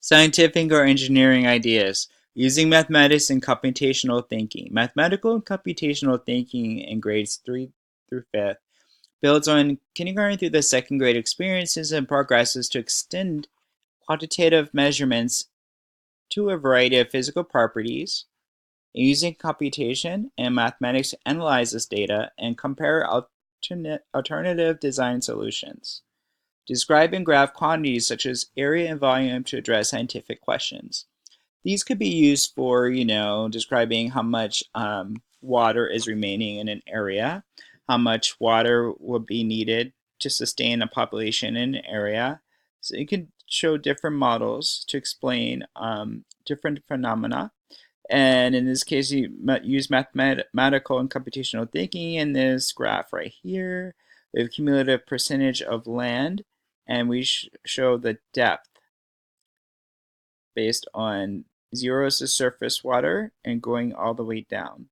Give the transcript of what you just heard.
Scientific or engineering ideas. Using mathematics and computational thinking. Mathematical and computational thinking in grades 3 through 5th builds on kindergarten through the second grade experiences and progresses to extend quantitative measurements to a variety of physical properties. Using computation and mathematics to analyze this data and compare alternative design solutions. Describe and graph quantities such as area and volume to address scientific questions. These could be used for, describing how much water is remaining in an area, how much water would be needed to sustain a population in an area. So you can show different models to explain different phenomena. And in this case, you use mathematical and computational thinking in this graph right here. We have cumulative percentage of land, and we show the depth based on 0 is the surface water and going all the way down.